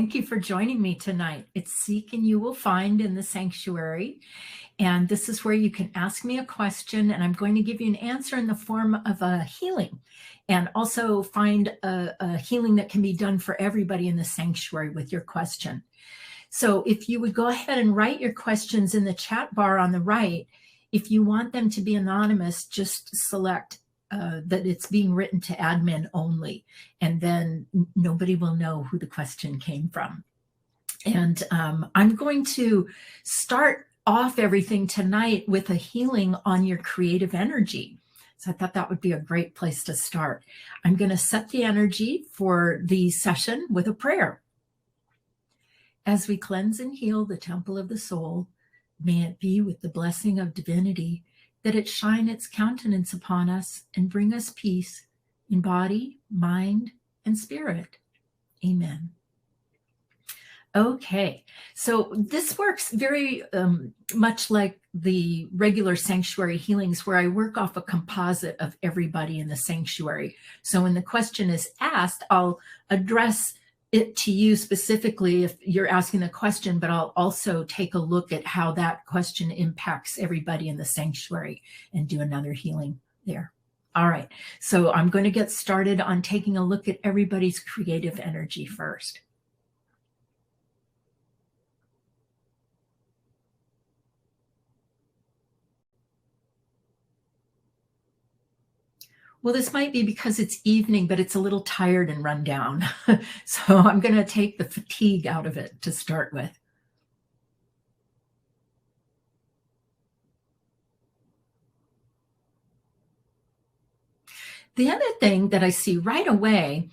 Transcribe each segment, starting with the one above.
Thank you for joining me tonight. It's Seek and You Will Find in the Sanctuary. And this is where you can ask me a question, and I'm going to give you an answer in the form of a healing, and also find a healing that can be done for everybody in the sanctuary with your question. So if you would go ahead and write your questions in the chat bar on the right. If you want them to be anonymous, just select that it's being written to admin only, and then nobody will know who the question came from. And I'm going to start off everything tonight with a healing on your creative energy. So I thought that would be a great place to start. I'm going to set the energy for the session with a prayer. As we cleanse and heal the temple of the soul, may it be with the blessing of divinity, that it shine its countenance upon us and bring us peace in body, mind, and spirit. Amen. Okay, so this works very much like the regular sanctuary healings, where I work off a composite of everybody in the sanctuary. So when the question is asked, I'll address it to you specifically if you're asking the question, but I'll also take a look at how that question impacts everybody in the sanctuary and do another healing there. All right, so I'm going to get started on taking a look at everybody's creative energy first. Well, this might be because it's evening, but it's a little tired and run down. So I'm going to take the fatigue out of it to start with. The other thing that I see right away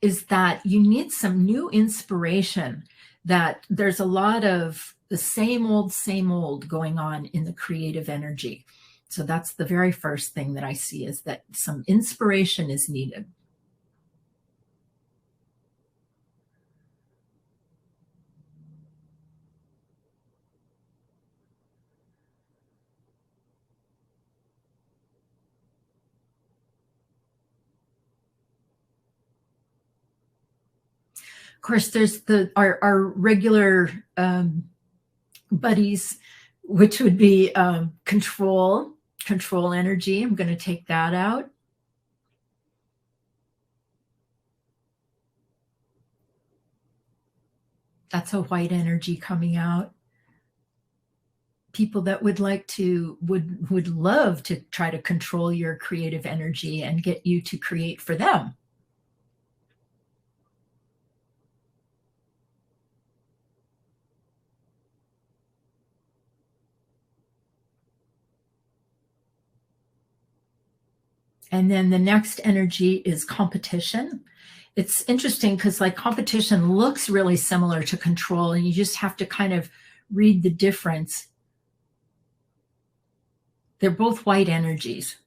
is that you need some new inspiration, that there's a lot of the same old going on in the creative energy. So that's the very first thing that I see, is that some inspiration is needed. Of course, there's our regular buddies, which would be control energy. I'm going to take that out. That's a white energy coming out. People that would like to, would love to try to control your creative energy and get you to create for them. And then the next energy is competition. It's interesting because like competition looks really similar to control, and you just have to kind of read the difference. They're both white energies.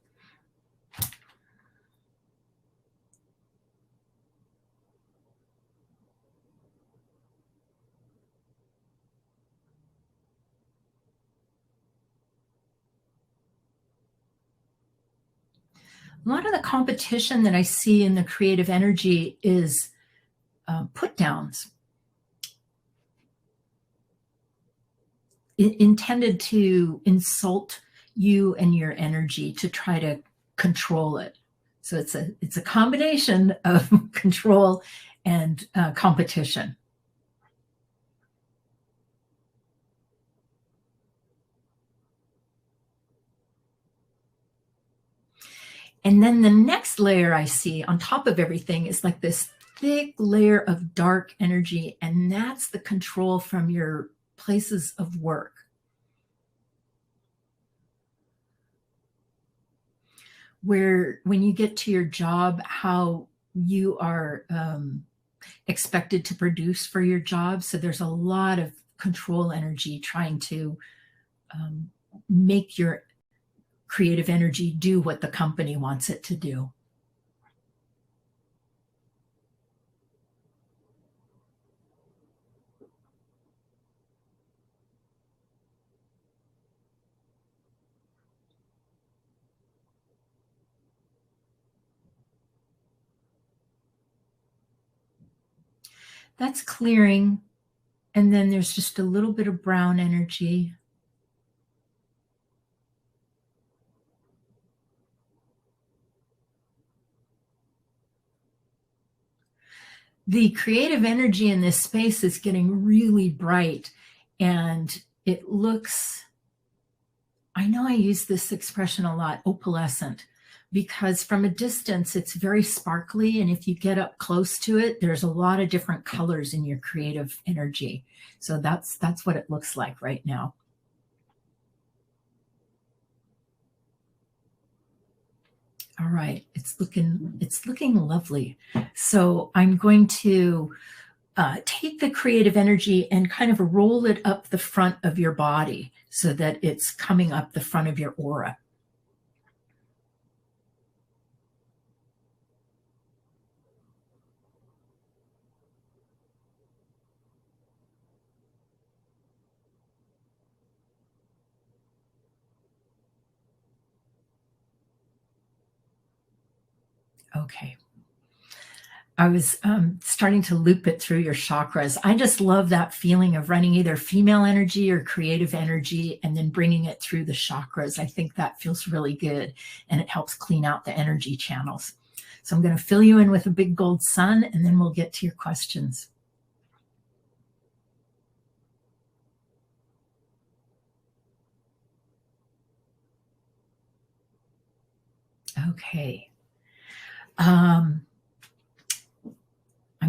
A lot of the competition that I see in the creative energy is put downs, intended to insult you and your energy, to try to control it. So it's a combination of control and competition. And then the next layer I see on top of everything is like this thick layer of dark energy, and that's the control from your places of work. Where when you get to your job, how you are expected to produce for your job. So there's a lot of control energy trying to make your creative energy do what the company wants it to do. That's clearing. And then there's just a little bit of brown energy. The creative energy in this space is getting really bright, and it looks, I know I use this expression a lot, opalescent, because from a distance it's very sparkly, and if you get up close to it, there's a lot of different colors in your creative energy. So that's what it looks like right now. All right, it's looking lovely. So I'm going to take the creative energy and kind of roll it up the front of your body so that it's coming up the front of your aura. Okay. I was starting to loop it through your chakras. I just love that feeling of running either female energy or creative energy and then bringing it through the chakras. I think that feels really good, and it helps clean out the energy channels. So I'm going to fill you in with a big gold sun, and then we'll get to your questions. Okay. I'm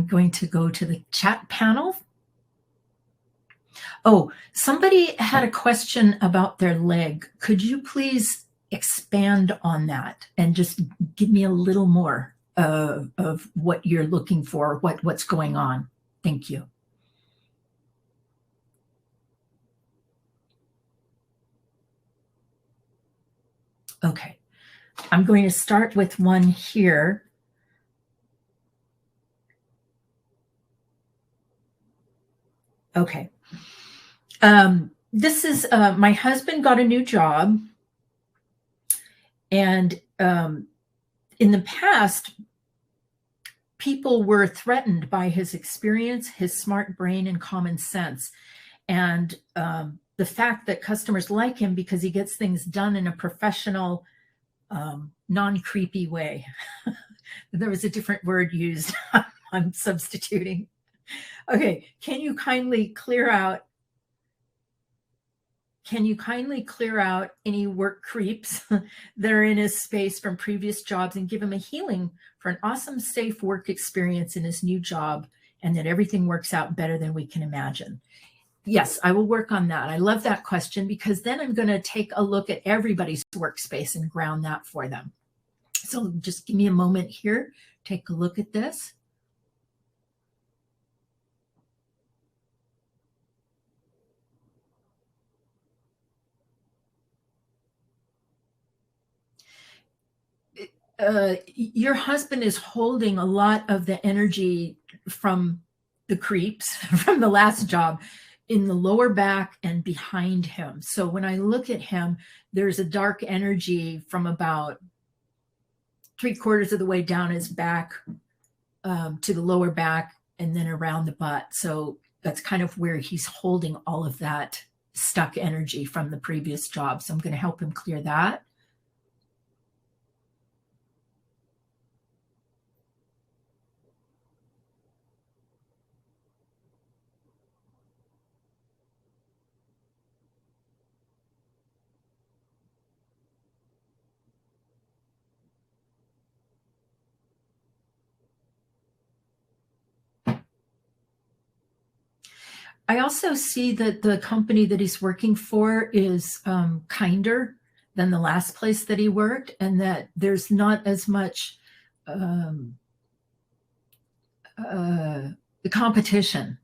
going to go to the chat panel. Oh, somebody had a question about their leg. Could you please expand on that and just give me a little more of what you're looking for, what's going on? Thank you. Okay, I'm going to start with one here. Okay. This is my husband got a new job, and in the past, people were threatened by his experience, his smart brain, and common sense. And the fact that customers like him because he gets things done in a professional, non-creepy way. There was a different word used. I'm substituting. Okay, can you kindly clear out any work creeps that are in his space from previous jobs and give him a healing for an awesome, safe work experience in his new job, and that everything works out better than we can imagine? Yes, I will work on that. I love that question, because then I'm going to take a look at everybody's workspace and ground that for them. So just give me a moment here. Take a look at this. Your husband is holding a lot of the energy from the creeps from the last job in the lower back and behind him. So when I look at him, there's a dark energy from about 3/4 of the way down his back to the lower back and then around the butt. So that's kind of where he's holding all of that stuck energy from the previous job. So I'm going to help him clear that. I also see that the company that he's working for is kinder than the last place that he worked, and that there's not as much the competition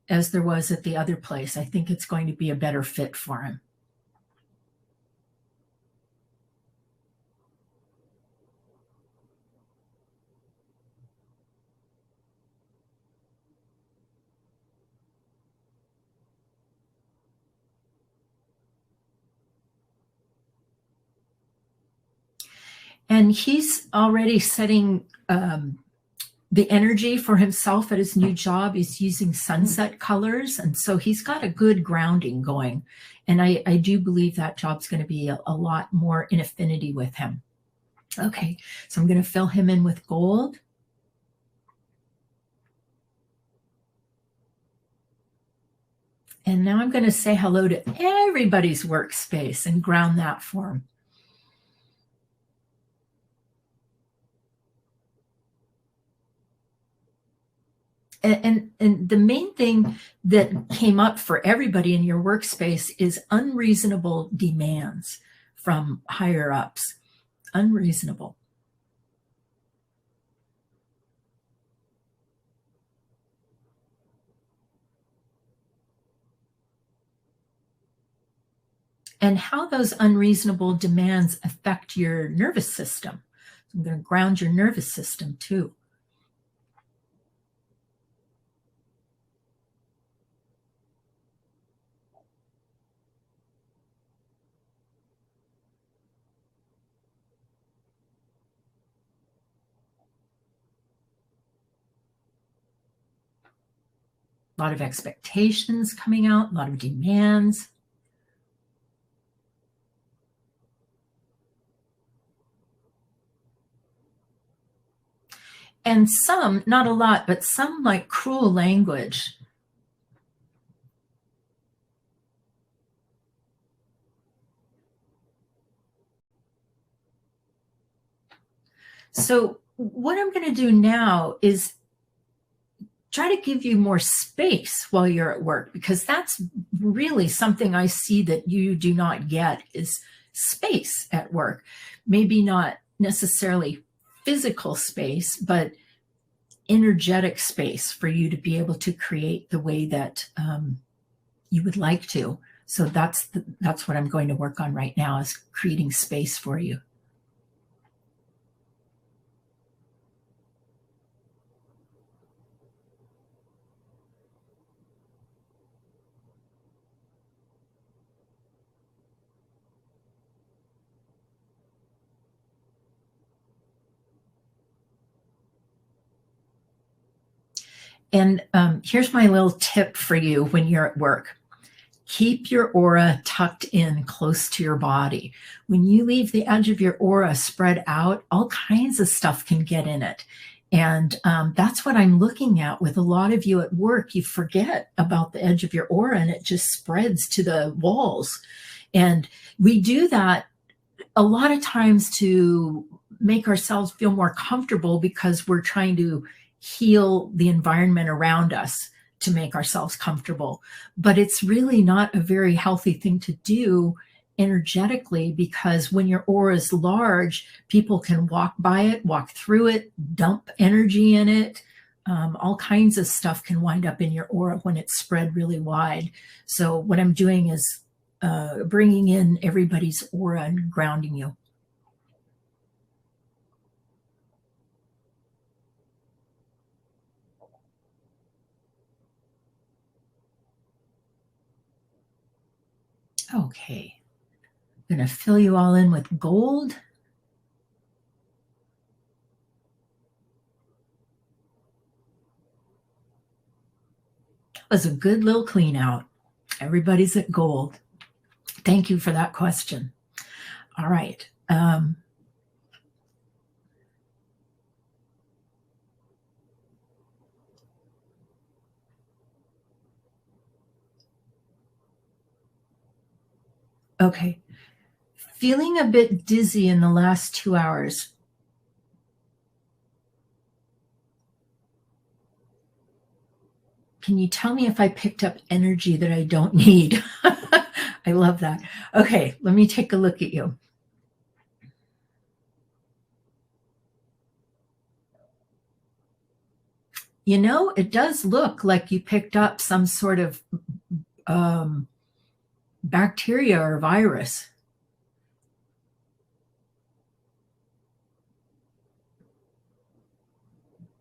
as there was at the other place. I think it's going to be a better fit for him. And he's already setting the energy for himself at his new job is using sunset colors. And so he's got a good grounding going. And I do believe that job's going to be a lot more in affinity with him. Okay, so I'm going to fill him in with gold. And now I'm going to say hello to everybody's workspace and ground that for him. And the main thing that came up for everybody in your workspace is unreasonable demands from higher ups. Unreasonable. And how those unreasonable demands affect your nervous system. I'm going to ground your nervous system too. A lot of expectations coming out, a lot of demands. And some, not a lot, but some like cruel language. So what I'm going to do now is try to give you more space while you're at work, because that's really something I see that you do not get is space at work. Maybe not necessarily physical space, but energetic space for you to be able to create the way that you would like to. So that's what I'm going to work on right now, is creating space for you. And here's my little tip for you when you're at work. Keep your aura tucked in close to your body. When you leave the edge of your aura spread out, all kinds of stuff can get in it. And that's what I'm looking at with a lot of you at work. You forget about the edge of your aura and it just spreads to the walls. And we do that a lot of times to make ourselves feel more comfortable, because we're trying to heal the environment around us to make ourselves comfortable. But it's really not a very healthy thing to do energetically, because when your aura is large, people can walk by it, walk through it, dump energy in it. All kinds of stuff can wind up in your aura when it's spread really wide. So what I'm doing is bringing in everybody's aura and grounding you. Okay, I'm going to fill you all in with gold. That was a good little clean out. Everybody's at gold. Thank you for that question. All right. Okay. Feeling a bit dizzy in the last 2 hours. Can you tell me if I picked up energy that I don't need? I love that. Okay, let me take a look at you. You know, it does look like you picked up some sort of bacteria or virus.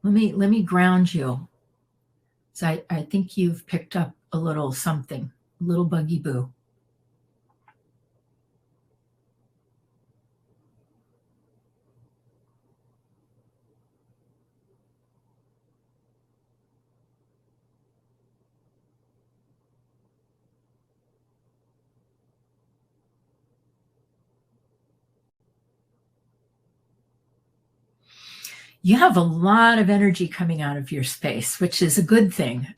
Let me ground you. So I think you've picked up a little something, a little buggy boo. You have a lot of energy coming out of your space, which is a good thing.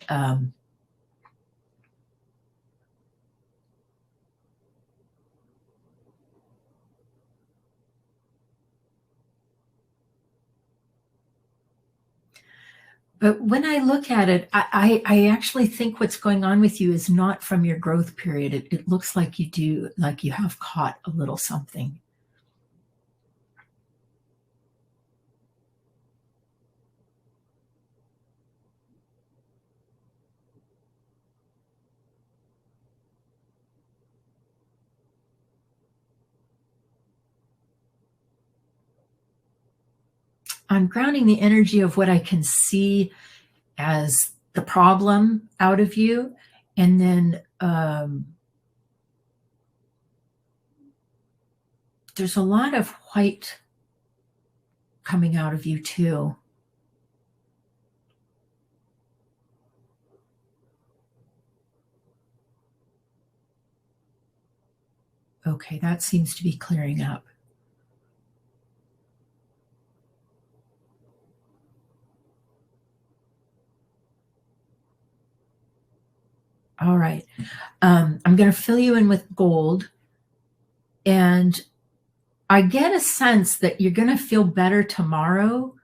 But when I look at it, I actually think what's going on with you is not from your growth period. It looks like you have caught a little something. I'm grounding the energy of what I can see as the problem out of you. And then there's a lot of white coming out of you too. Okay, that seems to be clearing up. All right. I'm going to fill you in with gold. And I get a sense that you're going to feel better tomorrow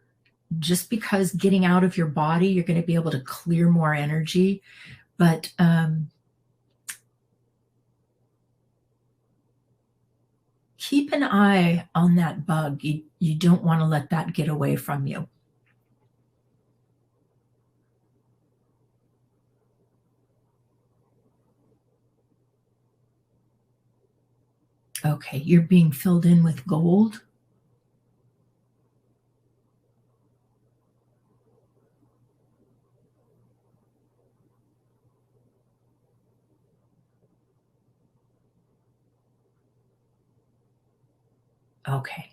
just because getting out of your body, you're going to be able to clear more energy. But keep an eye on that bug. You don't want to let that get away from you. Okay, you're being filled in with gold. Okay.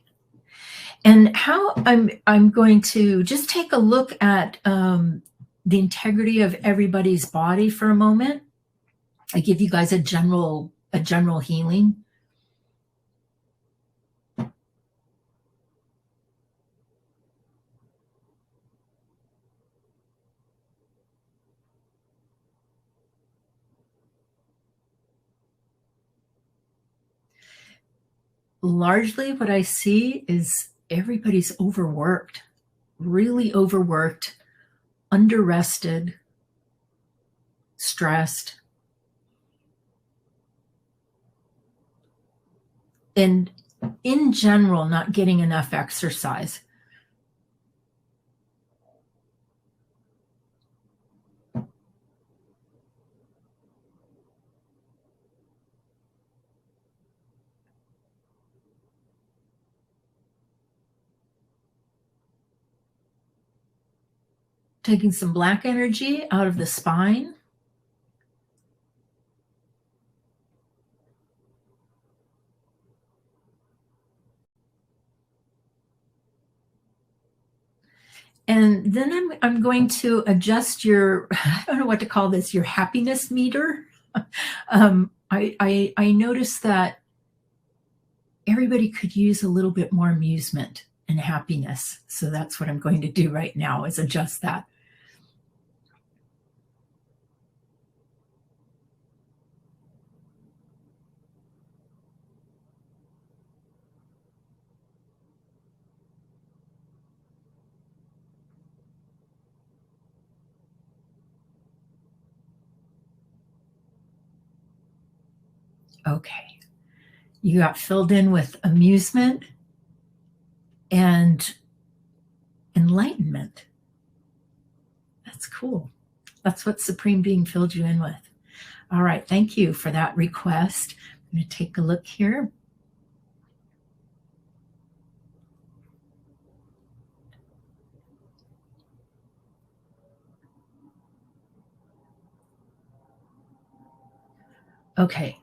And how I'm going to just take a look at the integrity of everybody's body for a moment. I give you guys a general healing. Largely what I see is everybody's overworked, really overworked, underrested, stressed, and in general, not getting enough exercise. Taking some black energy out of the spine. And then I'm going to adjust your, I don't know what to call this, your happiness meter. I noticed that everybody could use a little bit more amusement and happiness. So that's what I'm going to do right now, is adjust that. Okay. You got filled in with amusement and enlightenment. That's cool. That's what Supreme Being filled you in with. All right. Thank you for that request. I'm going to take a look here. Okay.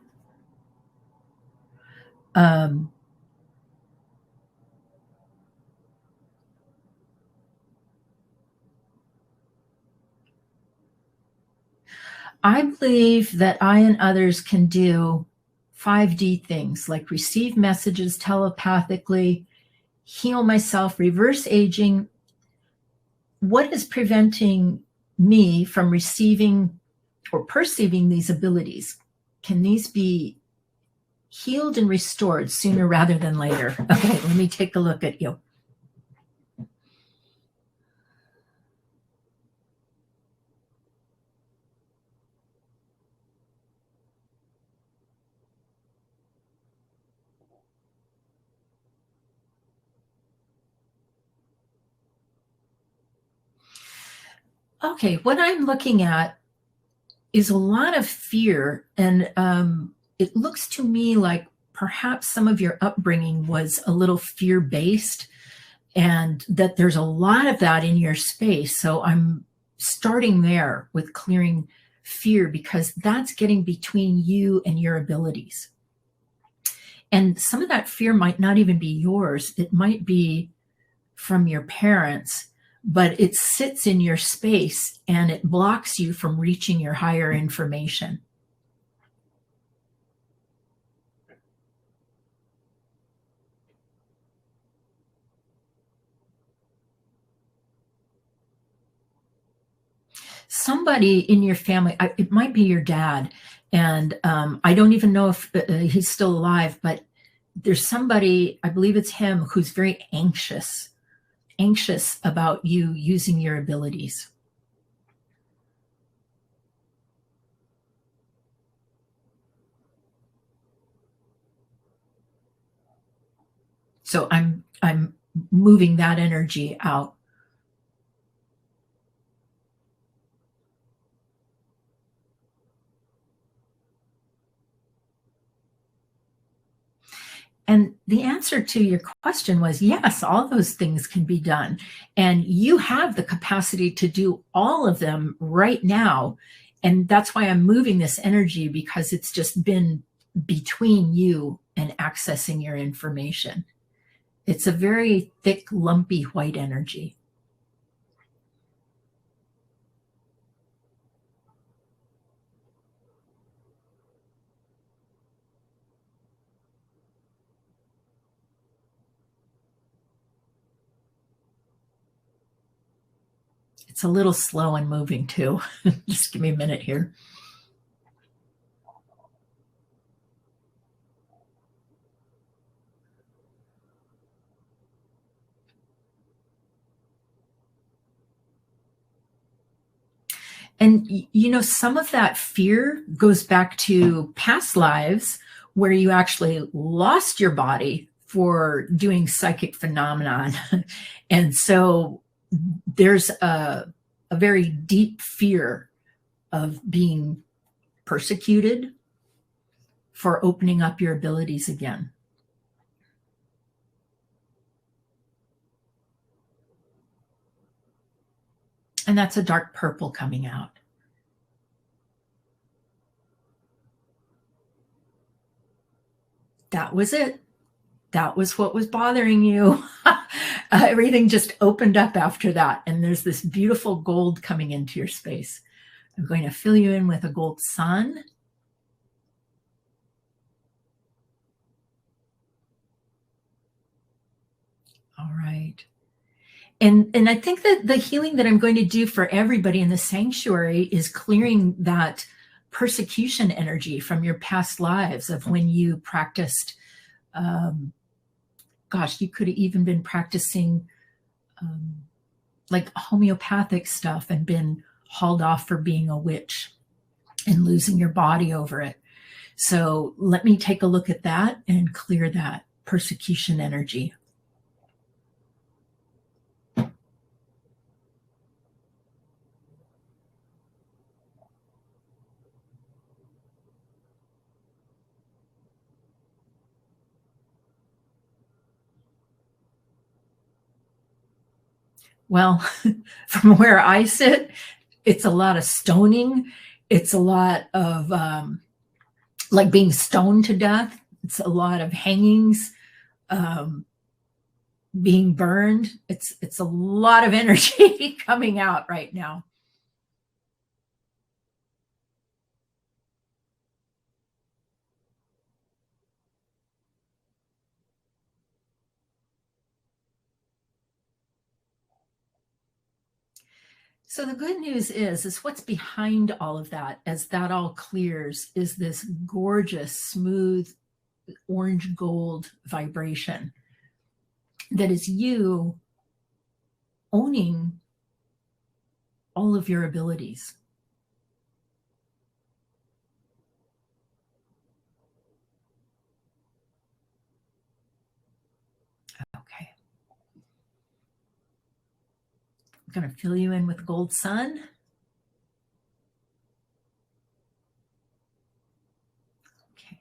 I believe that I and others can do 5D things like receive messages telepathically, heal myself, reverse aging, what is preventing me from receiving or perceiving these abilities? Can these be healed and restored sooner rather than later? Okay, let me take a look at you. Okay, what I'm looking at is a lot of fear, and it looks to me like perhaps some of your upbringing was a little fear based, and that there's a lot of that in your space. So I'm starting there with clearing fear, because that's getting between you and your abilities. And some of that fear might not even be yours, it might be from your parents, but it sits in your space and it blocks you from reaching your higher information. Somebody in your family, it might be your dad, and I don't even know if he's still alive, but there's somebody, I believe it's him, who's very anxious about you using your abilities. So I'm moving that energy out. And the answer to your question was yes, all those things can be done. And you have the capacity to do all of them right now. And that's why I'm moving this energy, because it's just been between you and accessing your information. It's a very thick, lumpy white energy. It's a little slow and moving too. Just give me a minute here. And you know, some of that fear goes back to past lives where you actually lost your body for doing psychic phenomenon. And so there's a very deep fear of being persecuted for opening up your abilities again. And that's a dark purple coming out. That was it. That was what was bothering you. Everything just opened up after that. And there's this beautiful gold coming into your space. I'm going to fill you in with a gold sun. All right. And I think that the healing that I'm going to do for everybody in the sanctuary is clearing that persecution energy from your past lives of when you practiced. Gosh, you could have even been practicing like homeopathic stuff and been hauled off for being a witch and losing your body over it. So let me take a look at that and clear that persecution energy. Well, from where I sit, it's a lot of stoning. It's a lot of like being stoned to death. It's a lot of hangings, um, being burned. It's a lot of energy coming out right now. So the good news is what's behind all of that, as that all clears, is this gorgeous, smooth, orange gold vibration that is you owning all of your abilities. Okay. I'm going to fill you in with gold sun. Okay.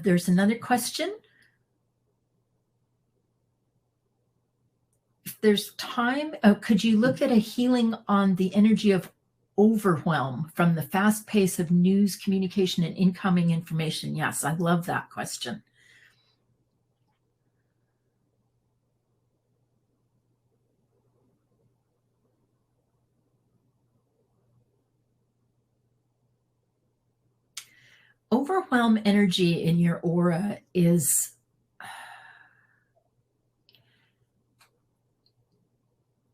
There's another question. If there's time, could you look at a healing on the energy of overwhelm from the fast pace of news, communication, and incoming information? Yes, I love that question. Overwhelm energy in your aura is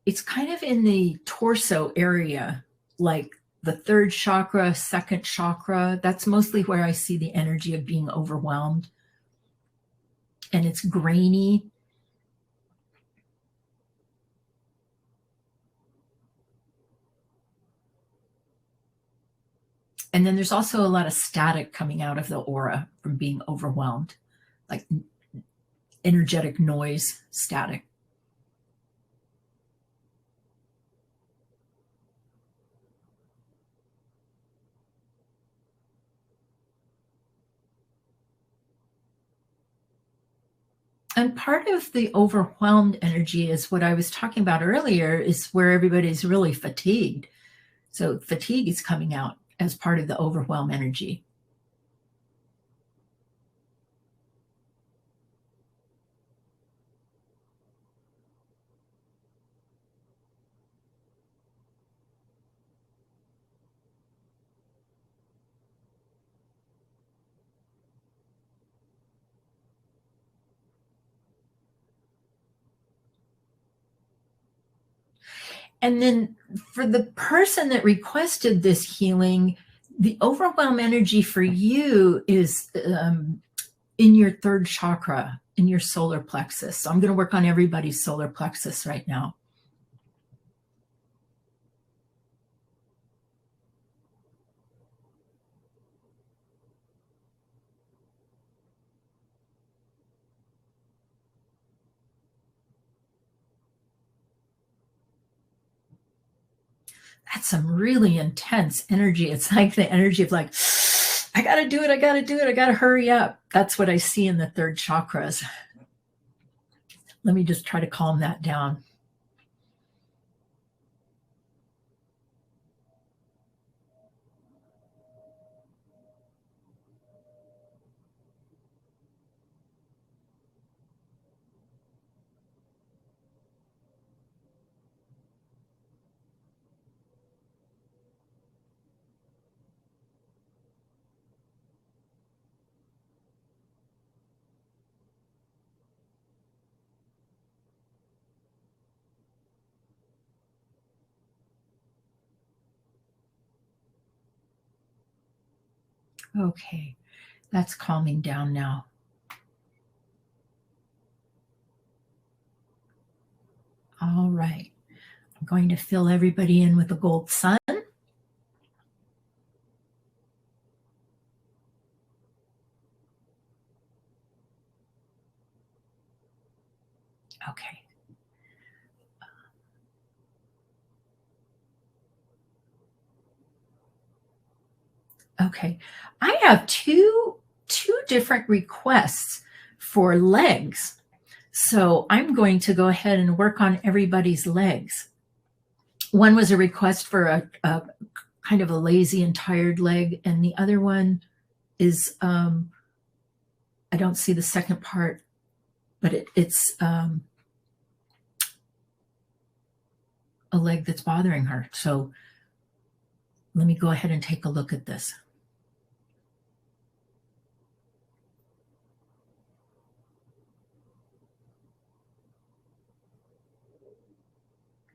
it's kind of in the torso area, like the third chakra, second chakra. That's mostly where I see the energy of being overwhelmed. And it's grainy. And then there's also a lot of static coming out of the aura from being overwhelmed, like energetic noise, static. And part of the overwhelmed energy is what I was talking about earlier, is where everybody's really fatigued. So fatigue is coming out as part of the overwhelm energy. And then for the person that requested this healing, the overwhelm energy for you is in your third chakra, in your solar plexus. So I'm going to work on everybody's solar plexus right now. That's some really intense energy. It's like the energy of like, I got to do it. I got to do it. I got to hurry up. That's what I see in the third chakras. Let me just try to calm that down. Okay, that's calming down now. All right. I'm going to fill everybody in with the gold sun. Okay. Okay. I have two different requests for legs. So I'm going to go ahead and work on everybody's legs. One was a request for a kind of a lazy and tired leg, and the other one is I don't see the second part, but it's a leg that's bothering her. So let me go ahead and take a look at this.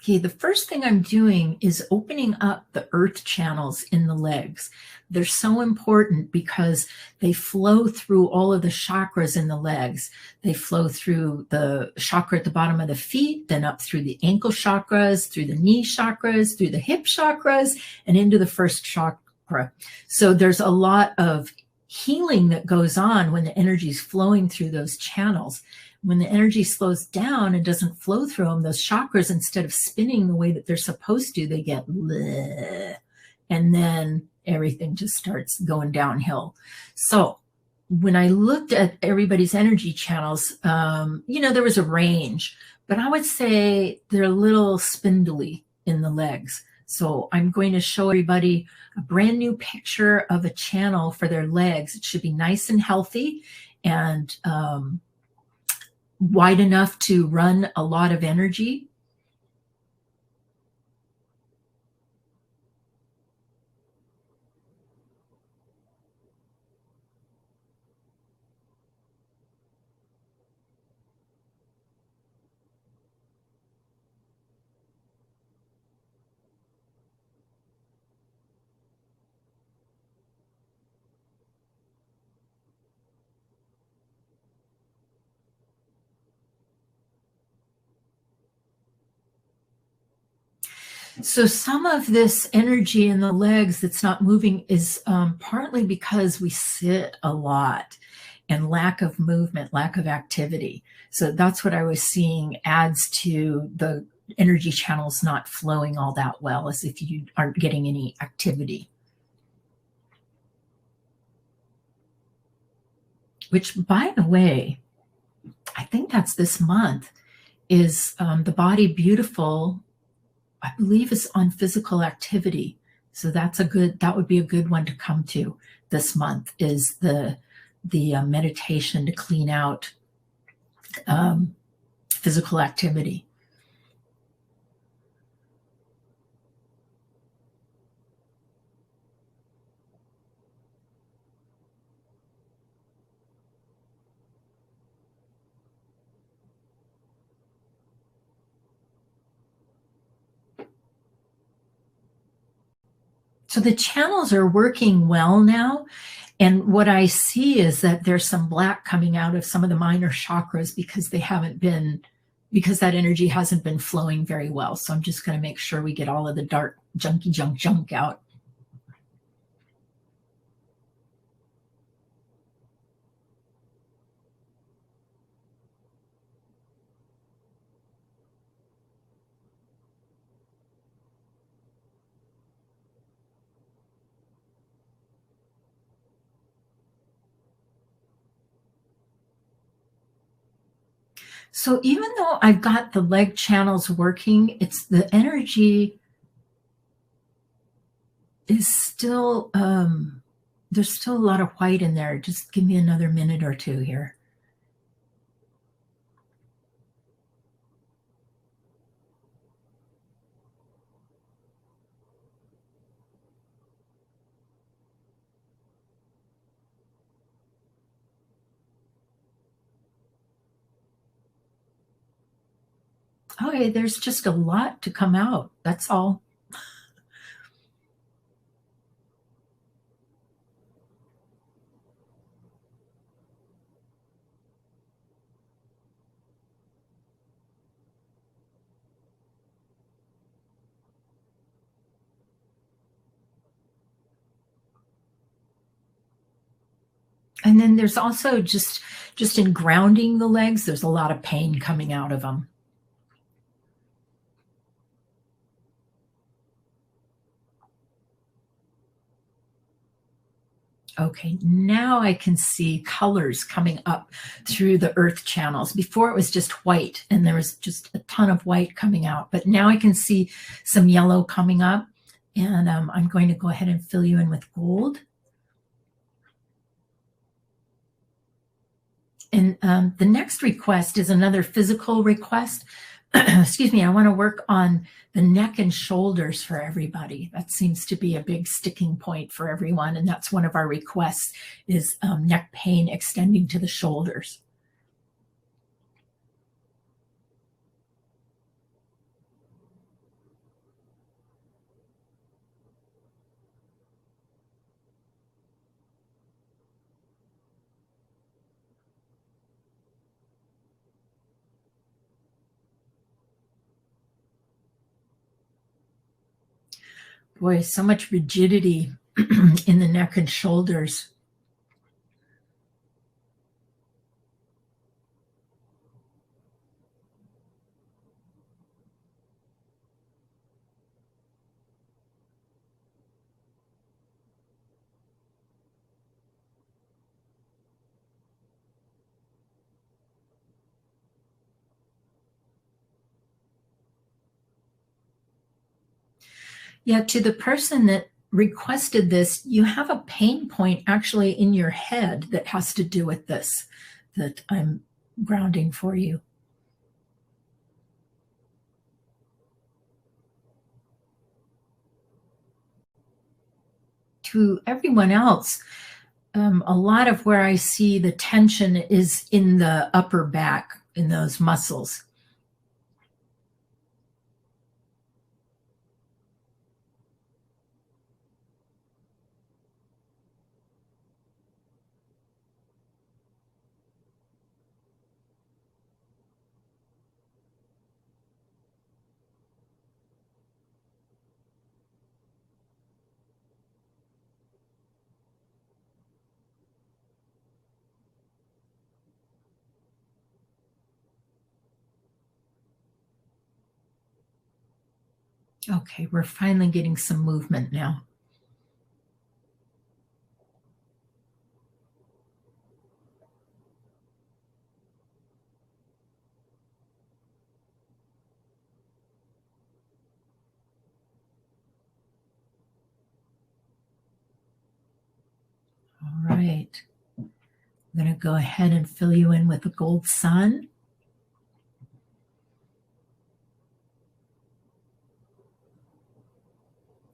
Okay, the first thing I'm doing is opening up the earth channels in the legs. They're so important because they flow through all of the chakras in the legs. They flow through the chakra at the bottom of the feet, then up through the ankle chakras, through the knee chakras, through the hip chakras, and into the first chakra. So there's a lot of healing that goes on when the energy is flowing through those channels. When the energy slows down and doesn't flow through them, those chakras, instead of spinning the way that they're supposed to, they get bleh, and then everything just starts going downhill. So when I looked at everybody's energy channels, there was a range, but I would say they're a little spindly in the legs. So I'm going to show everybody a brand new picture of a channel for their legs. It should be nice and healthy and wide enough to run a lot of energy. So some of this energy in the legs that's not moving is partly because we sit a lot and lack of movement, lack of activity. So that's what I was seeing adds to the energy channels not flowing all that well, as if you aren't getting any activity. Which, by the way, I think that's this month, is the Body Beautiful, I believe, is on physical activity. So that would be a good one to come to this month, is the meditation to clean out physical activity. So the channels are working well now. And what I see is that there's some black coming out of some of the minor chakras because that energy hasn't been flowing very well. So I'm just going to make sure we get all of the dark, junky junk out. So even though I've got the leg channels working, it's the energy is still, there's still a lot of white in there. Just give me another minute or two here. Okay, there's just a lot to come out. That's all. And then there's also just in grounding the legs, there's a lot of pain coming out of them. Okay, now I can see colors coming up through the earth channels. Before it was just white and there was just a ton of white coming out, but now I can see some yellow coming up, and I'm going to go ahead and fill you in with gold. And the next request is another physical request. Excuse me, I want to work on the neck and shoulders for everybody. That seems to be a big sticking point for everyone. And that's one of our requests, is neck pain extending to the shoulders. Boy, so much rigidity in the neck and shoulders. Yeah, to the person that requested this, you have a pain point actually in your head that has to do with this, that I'm grounding for you. To everyone else, a lot of where I see the tension is in the upper back, in those muscles. Okay, we're finally getting some movement now. All right. I'm going to go ahead and fill you in with the gold sun.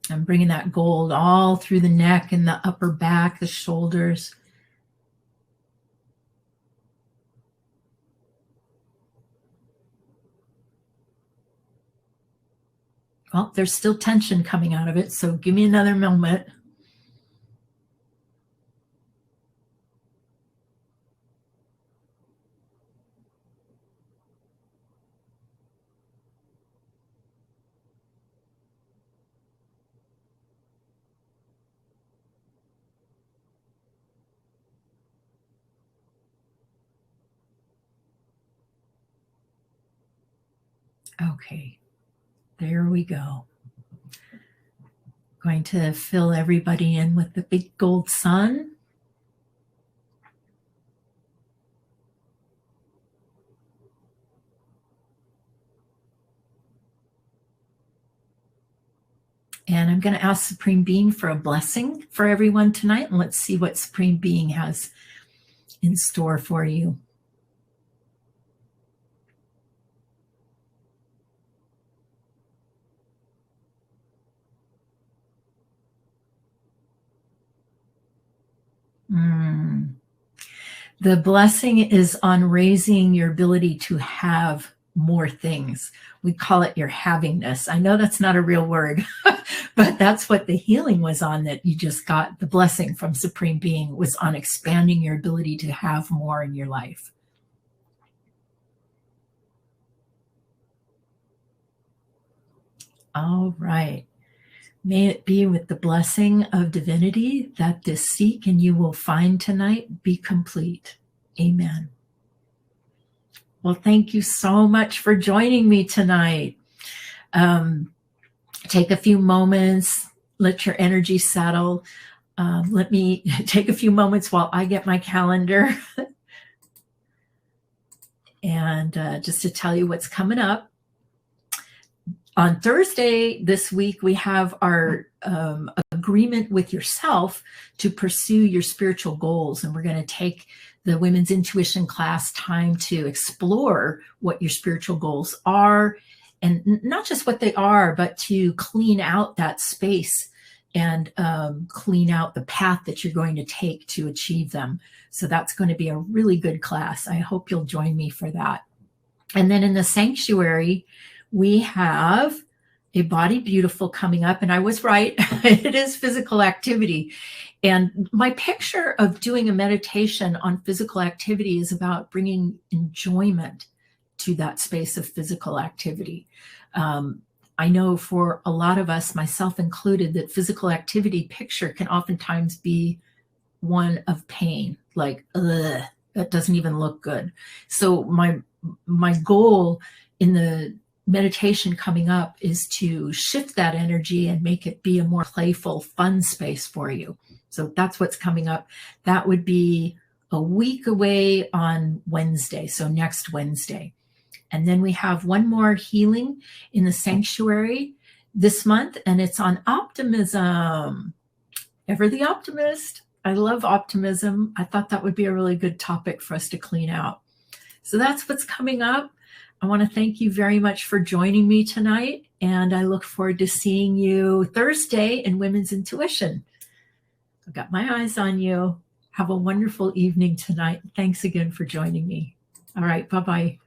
I'm bringing that gold all through the neck and the upper back, the shoulders. Well, there's still tension coming out of it, so give me another moment. Okay, there we go. Going to fill everybody in with the big gold sun. And I'm going to ask Supreme Being for a blessing for everyone tonight. And let's see what Supreme Being has in store for you. The blessing is on raising your ability to have more things. We call it your havingness. I know that's not a real word, but that's what the healing was on, that you just got. The blessing from Supreme Being was on expanding your ability to have more in your life. All right. May it be with the blessing of divinity that this seek and you will find tonight be complete. Amen. Well, thank you so much for joining me tonight. Take a few moments, let your energy settle. Let me take a few moments while I get my calendar. And just to tell you what's coming up. On Thursday this week, we have our agreement with yourself to pursue your spiritual goals. And we're going to take the Women's Intuition class time to explore what your spiritual goals are, and not just what they are, but to clean out that space and clean out the path that you're going to take to achieve them. So that's going to be a really good class. I hope you'll join me for that. And then in the sanctuary, we have a Body Beautiful coming up. And I was right, it is physical activity. And my picture of doing a meditation on physical activity is about bringing enjoyment to that space of physical activity. I know for a lot of us, myself included, that physical activity picture can oftentimes be one of pain, like, ugh, that doesn't even look good. So my goal in the meditation coming up is to shift that energy and make it be a more playful, fun space for you. So that's what's coming up. That would be a week away on Wednesday, so next Wednesday. And then we have one more healing in the sanctuary this month, and it's on optimism. Ever the optimist? I love optimism. I thought that would be a really good topic for us to clean out. So that's what's coming up. I want to thank you very much for joining me tonight, and I look forward to seeing you Thursday in Women's Intuition. I've got my eyes on you. Have a wonderful evening tonight. Thanks again for joining me. All right, bye-bye.